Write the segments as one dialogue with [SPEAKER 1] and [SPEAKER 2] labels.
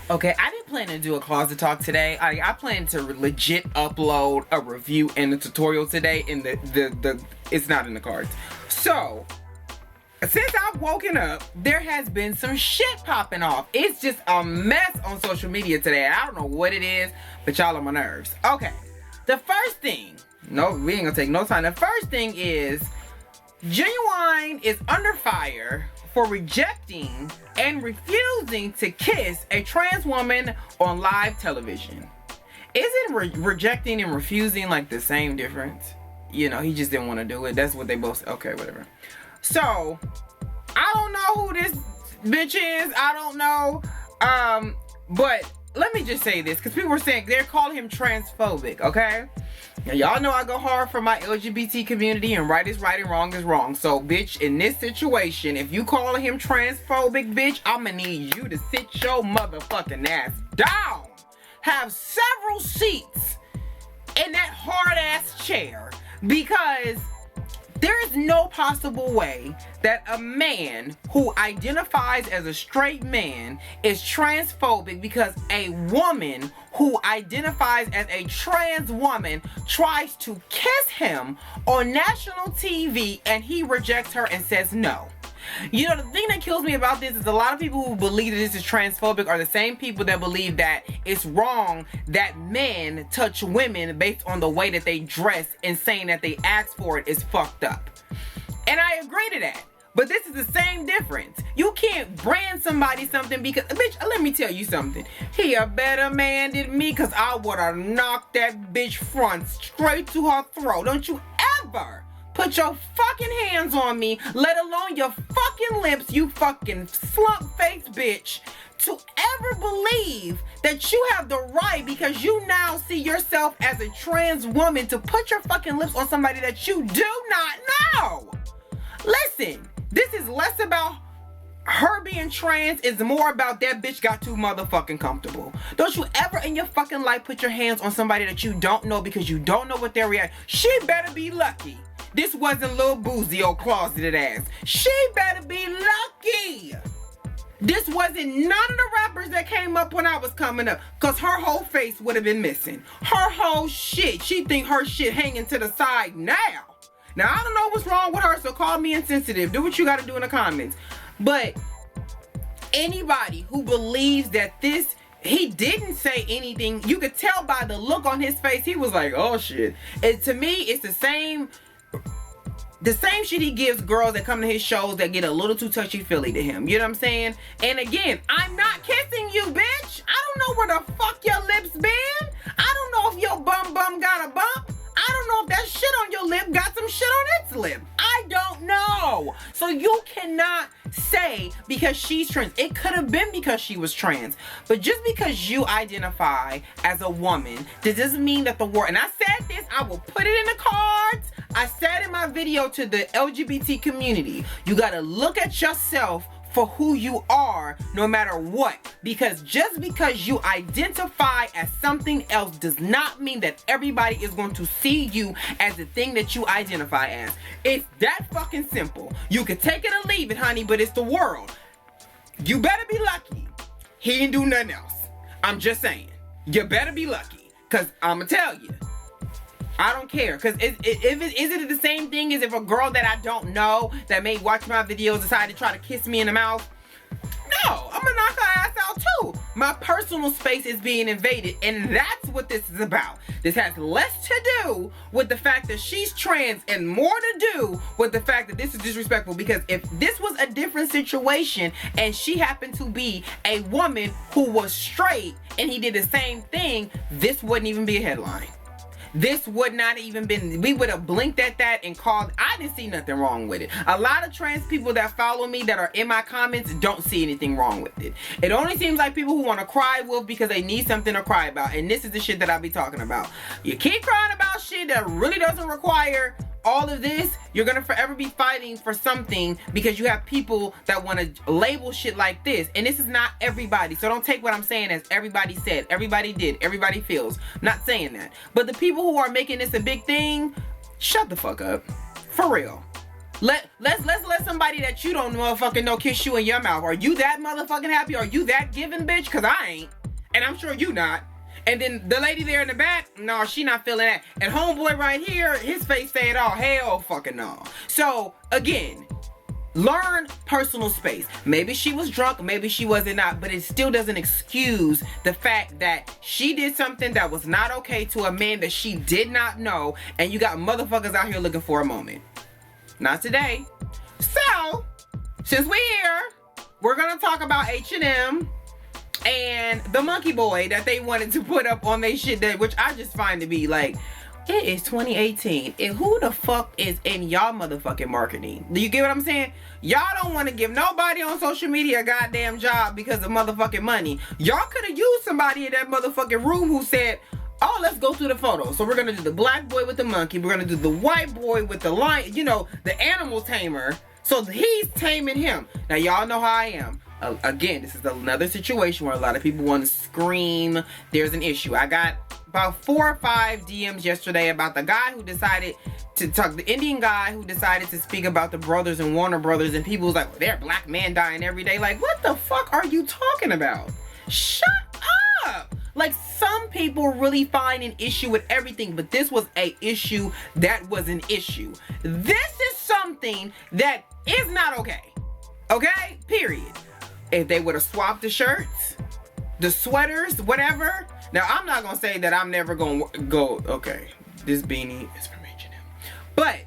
[SPEAKER 1] Okay, I didn't plan to do a closet talk today. I plan to legit upload a review and a tutorial today, and the it's not in the cards. So, since I've woken up, there has been some shit popping off. It's just a mess on social media today. I don't know what it is, but y'all on my nerves. Okay, the first thing, no, we ain't gonna take no time. The first thing is, Ginuwine is under fire for rejecting and refusing to kiss a trans woman on live television. Isn't rejecting and refusing like the same difference? You know, he just didn't want to do it. That's what they both, okay, whatever. So, I don't know who this bitch is. I don't know. But let me just say this, because people were saying, they're calling him transphobic, okay? Now, y'all know I go hard for my LGBT community, and right is right and wrong is wrong. So, bitch, in this situation, if you calling him transphobic, bitch, I'ma need you to sit your motherfucking ass down. Have several seats in that hard-ass chair, because there is no possible way that a man who identifies as a straight man is transphobic because a woman who identifies as a trans woman tries to kiss him on national TV and he rejects her and says no. You know, the thing that kills me about this is a lot of people who believe that this is transphobic are the same people that believe that it's wrong that men touch women based on the way that they dress, and saying that they ask for it is fucked up. And I agree to that. But this is the same difference. You can't brand somebody something because, bitch, let me tell you something. He a better man than me, because I would have knocked that bitch front straight to her throat. Don't you ever put your fucking hands on me, let alone your fucking lips, you fucking slump-faced bitch, to ever believe that you have the right, because you now see yourself as a trans woman, to put your fucking lips on somebody that you do not know. Listen, this is less about her being trans, is more about that bitch got too motherfucking comfortable. Don't you ever in your fucking life put your hands on somebody that you don't know, because you don't know what they're reacting. She better be lucky this wasn't Lil Boozy or closeted ass. She better be lucky this wasn't none of the rappers that came up when I was coming up, because her whole face would have been missing. Her whole shit. She think her shit hanging to the side now. Now, I don't know what's wrong with her, so call me insensitive. Do what you gotta do in the comments. But anybody who believes that this, he didn't say anything, you could tell by the look on his face, he was like, oh shit. And to me, it's the same shit he gives girls that come to his shows that get a little too touchy-feely to him. You know what I'm saying? And again, I'm not kissing you, bitch. I don't know where the fuck your lips been. I don't know if your bum got a bump. I don't know if that shit on your lip got some shit on its lip. I don't know. So you cannot say because she's trans. It could have been because she was trans. But just because you identify as a woman, this doesn't mean that the world, and I said this, I will put it in the cards. I said in my video to the LGBT community, you gotta look at yourself for who you are, no matter what. Because just because you identify as something else does not mean that everybody is going to see you as the thing that you identify as. It's that fucking simple. You can take it or leave it, honey, but it's the world. You better be lucky he didn't do nothing else. I'm just saying. You better be lucky. Because I'm going to tell you, I don't care. Because is it the same thing as if a girl that I don't know that may watch my videos decide to try to kiss me in the mouth? No, I'm gonna knock her ass out too. My personal space is being invaded, and that's what this is about. This has less to do with the fact that she's trans and more to do with the fact that this is disrespectful, because if this was a different situation and she happened to be a woman who was straight and he did the same thing, this wouldn't even be a headline. This would not even been, we would have blinked at that and called, I didn't see nothing wrong with it. A lot of trans people that follow me that are in my comments don't see anything wrong with it. It only seems like people who want to cry wolf because they need something to cry about. And this is the shit that I be talking about. You keep crying about shit that really doesn't require all of this, you're gonna forever be fighting for something because you have people that want to label shit like this. And this is not everybody, so don't take what I'm saying as everybody said, everybody did, everybody feels. I'm not saying that. But the people who are making this a big thing, shut the fuck up. For real. Let's let somebody that you don't motherfucking know kiss you in your mouth. Are you that motherfucking happy? Are you that giving, bitch? Cause I ain't. And I'm sure you not. And then the lady there in the back, no, she not feeling that. And homeboy right here, his face saying, oh, hell fucking no. So, again, learn personal space. Maybe she was drunk, maybe she wasn't not, but it still doesn't excuse the fact that she did something that was not okay to a man that she did not know, and you got motherfuckers out here looking for a moment. Not today. So, since we're here, we're gonna talk about H&M and the monkey boy that they wanted to put up on their shit, that which I just find to be like, it is 2018, and who the fuck is in y'all motherfucking marketing? Do you get what I'm saying? Y'all don't want to give nobody on social media a goddamn job because of motherfucking money. Y'all could have used somebody in that motherfucking room who said, oh, let's go through the photos. So we're gonna do the black boy with the monkey, we're gonna do the white boy with the lion, you know, the animal tamer. So he's taming him. Now y'all know how I am. Again, this is another situation where a lot of people want to scream. There's an issue. I got about 4 or 5 DMs yesterday about the guy who decided to talk, the Indian guy who decided to speak about the brothers and Warner Brothers, and people was like, well, they're black men dying every day. Like, what the fuck are you talking about? Shut up. Like, some people really find an issue with everything, but this was a issue that was an issue. This is something that is not okay. Okay? Period. If they would have swapped the shirts, the sweaters, whatever. Now, I'm not going to say that I'm never going to go, okay, this beanie is from H&M. But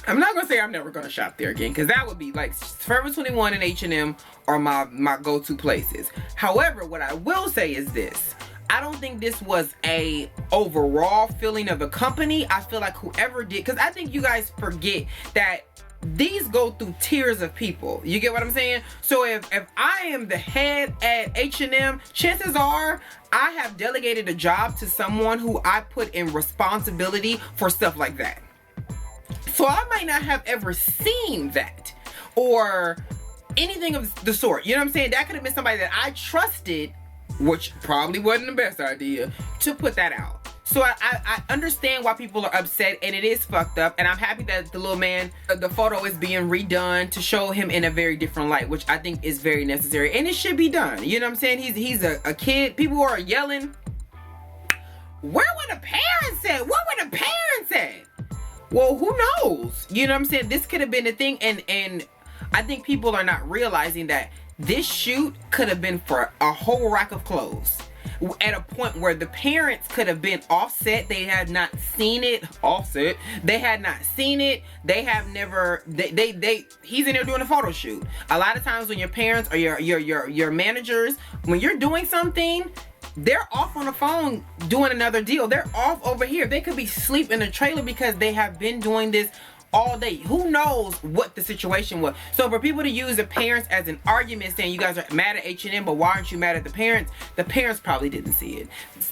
[SPEAKER 1] I'm not going to say I'm never going to shop there again, because that would be like Forever 21 and H&M are my go-to places. However, what I will say is this. I don't think this was a overall feeling of the company. I feel like whoever did, because I think you guys forget that these go through tiers of people. You get what I'm saying? So if I am the head at H&M, chances are I have delegated a job to someone who I put in responsibility for stuff like that. So I might not have ever seen that or anything of the sort. You know what I'm saying? That could have been somebody that I trusted, which probably wasn't the best idea, to put that out. So I understand why people are upset, and it is fucked up, and I'm happy that the little man, the photo is being redone to show him in a very different light, which I think is very necessary, and it should be done. You know what I'm saying? He's a kid. People are yelling. Where were the parents at? What were the parents at? Well, who knows? You know what I'm saying? This could have been a thing, and I think people are not realizing that this shoot could have been for a whole rack of clothes. At a point where the parents could have been offset, they had not seen it. Offset, they had not seen it. They have never. He's in there doing a photo shoot. A lot of times when your parents or your managers, when you're doing something, they're off on the phone doing another deal. They're off over here. They could be asleep in a trailer because they have been doing this all day. Who knows what the situation was? So for people to use the parents as an argument saying you guys are mad at H&M, but why aren't you mad at the parents probably didn't see it.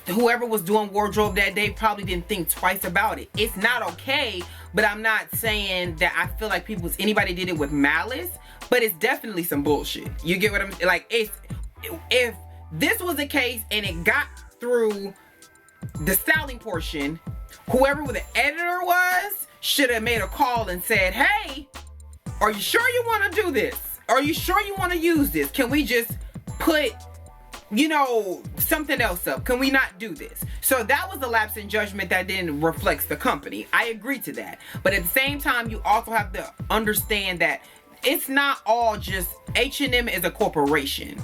[SPEAKER 1] Whoever was doing wardrobe that day probably didn't think twice about it. It's not okay, but I'm not saying that I feel like anybody did it with malice, but it's definitely some bullshit. You get what I'm like? If this was the case and it got through the styling portion, whoever the editor was should have made a call and said, hey, are you sure you want to do this? Are you sure you want to use this? Can we just put, you know, something else up? Can we not do this? So that was a lapse in judgment that didn't reflect the company. I agree to that. But at the same time, you also have to understand that it's not all just H&M is a corporation.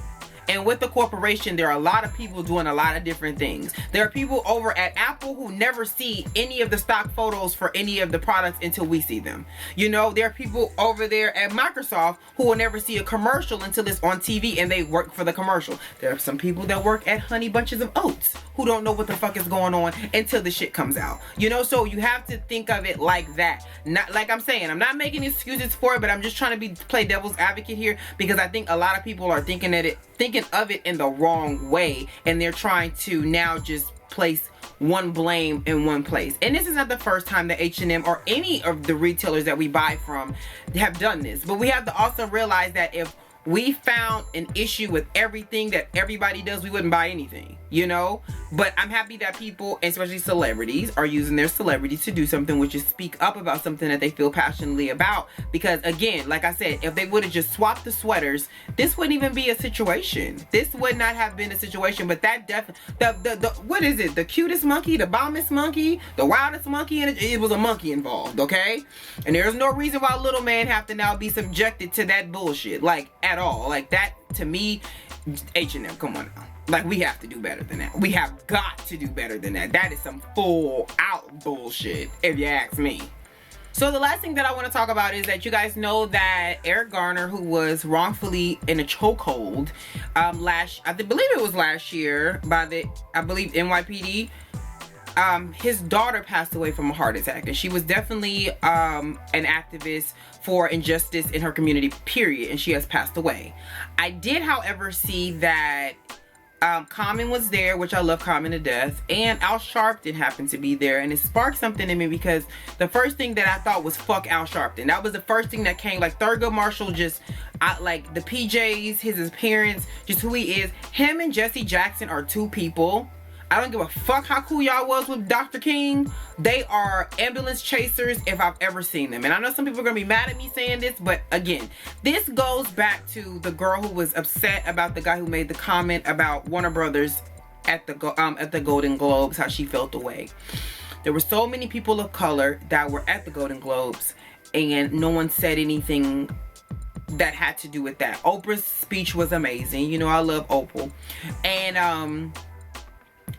[SPEAKER 1] And with the corporation, there are a lot of people doing a lot of different things. There are people over at Apple who never see any of the stock photos for any of the products until we see them. You know, there are people over there at Microsoft who will never see a commercial until it's on TV and they work for the commercial. There are some people that work at Honey Bunches of Oats who don't know what the fuck is going on until the shit comes out. You know, so you have to think of it like that. Not like I'm saying, I'm not making excuses for it, but I'm just trying to play devil's advocate here because I think a lot of people are thinking of it in the wrong way, and they're trying to now just place one blame in one place. And this is not the first time that H&M or any of the retailers that we buy from have done this, but we have to also realize that if we found an issue with everything that everybody does, we wouldn't buy anything. you know? But I'm happy that people, especially celebrities, are using their celebrity to do something, which is speak up about something that they feel passionately about. Because again, like I said, if they would have just swapped the sweaters, this wouldn't even be a situation. This would not have been a situation. But that the what is it? The cutest monkey, the bombest monkey, the wildest monkey, and it was a monkey involved, okay? And there's no reason why little man have to now be subjected to that bullshit, like, at all. Like, that, to me, H&M, come on now. Like, we have to do better than that. We have got to do better than that. That is some full out bullshit, if you ask me. So the last thing that I want to talk about is that you guys know that Eric Garner, who was wrongfully in a chokehold I believe it was last year by the, I believe, NYPD, his daughter passed away from a heart attack, and she was definitely an activist for injustice in her community, period, and she has passed away. I did, however, see that Common was there, which I love Common to death, and Al Sharpton happened to be there, and it sparked something in me because the first thing that I thought was fuck Al Sharpton. That was the first thing that came. Like, Thurgood Marshall, just like the PJs, his appearance, just who he is. Him and Jesse Jackson are two people. I don't give a fuck how cool y'all was with Dr. King. They are ambulance chasers if I've ever seen them. And I know some people are gonna be mad at me saying this, but again, this goes back to the girl who was upset about the guy who made the comment about Warner Brothers at the Golden Globes, how she felt away. There were so many people of color that were at the Golden Globes, and no one said anything that had to do with that. Oprah's speech was amazing. You know, I love Oprah. And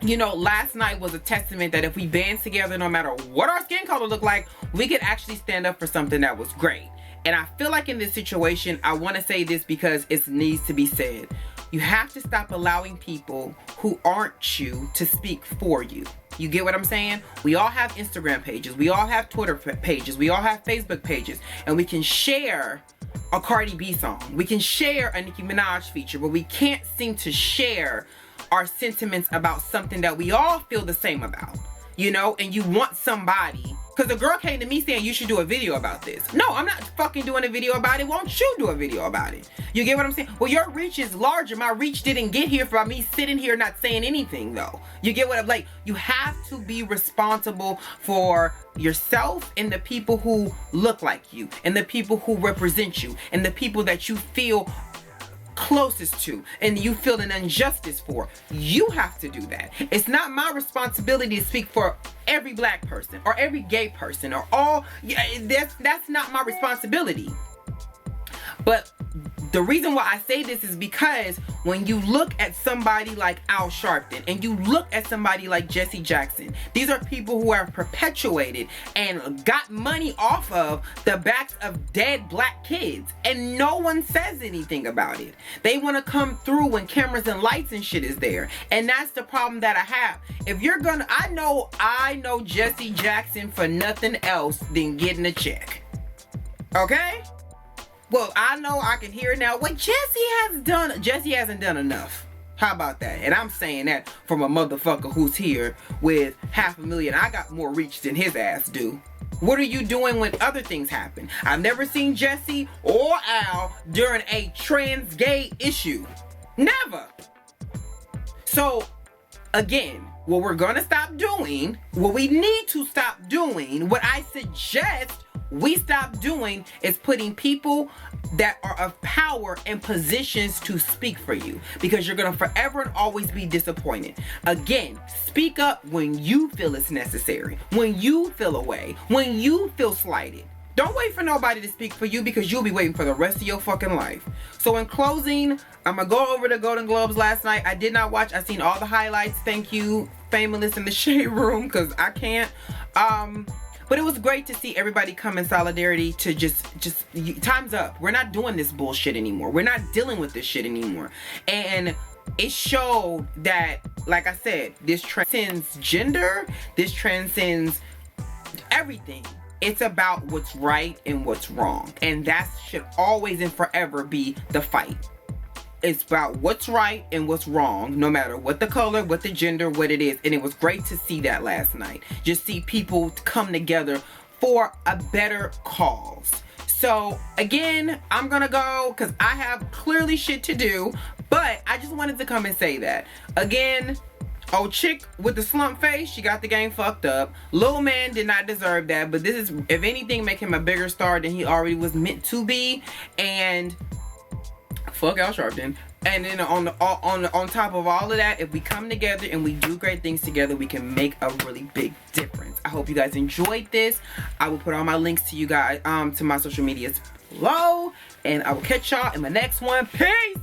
[SPEAKER 1] you know, last night was a testament that if we band together, no matter what our skin color looked like, we could actually stand up for something that was great. And I feel like in this situation, I want to say this because it needs to be said. You have to stop allowing people who aren't you to speak for you. You get what I'm saying? We all have Instagram pages. We all have Twitter pages. We all have Facebook pages. And we can share a Cardi B song. We can share a Nicki Minaj feature, but we can't seem to share our sentiments about something that we all feel the same about, you know? And you want somebody, because the girl came to me saying you should do a video about this. No, I'm not fucking doing a video about it. Won't you do a video about it? You get what I'm saying? Well, your reach is larger. My reach didn't get here by me sitting here not saying anything, though. You get what I'm like? You have to be responsible for yourself and the people who look like you and the people who represent you and the people that you feel closest to and you feel an injustice for. You have to do that. It's not my responsibility to speak for every black person or every gay person or all. That's not my responsibility. But the reason why I say this is because when you look at somebody like Al Sharpton and you look at somebody like Jesse Jackson, these are people who have perpetuated and got money off of the backs of dead black kids, and no one says anything about it. They want to come through when cameras and lights and shit is there, and that's the problem that I have. If you're gonna, I know Jesse Jackson for nothing else than getting a check. Okay? Well, I know I can hear it now. What Jesse hasn't done enough. How about that? And I'm saying that from a motherfucker who's here with 500,000. I got more reach than his ass do. What are you doing when other things happen? I've never seen Jesse or Al during a trans gay issue. Never. So, again, what we're gonna stop doing, what we need to stop doing, what I suggest we stop doing is putting people that are of power in positions to speak for you, because you're gonna forever and always be disappointed. Again, speak up when you feel it's necessary, when you feel away, when you feel slighted. Don't wait for nobody to speak for you, because you'll be waiting for the rest of your fucking life. So in closing, I'm gonna go over the Golden Globes last night. I did not watch. I seen all the highlights. Thank you, Famous in the Shade Room, because I can't. But it was great to see everybody come in solidarity to just time's up. We're not doing this bullshit anymore. We're not dealing with this shit anymore. And it showed that, like I said, this transcends gender. This transcends everything. It's about what's right and what's wrong. And that should always and forever be the fight. It's about what's right and what's wrong, no matter what the color, what the gender, what it is. And it was great to see that last night. Just see people come together for a better cause. So again, I'm gonna go because I have clearly shit to do, but I just wanted to come and say that. Again, old chick with the slump face, she got the game fucked up. Lil Man did not deserve that, but this is, if anything, make him a bigger star than he already was meant to be. And fuck Al Sharpton. And then on top of all of that, if we come together and we do great things together, we can make a really big difference. I hope you guys enjoyed this. I will put all my links to you guys, to my social medias below, and I will catch y'all in my next one. Peace.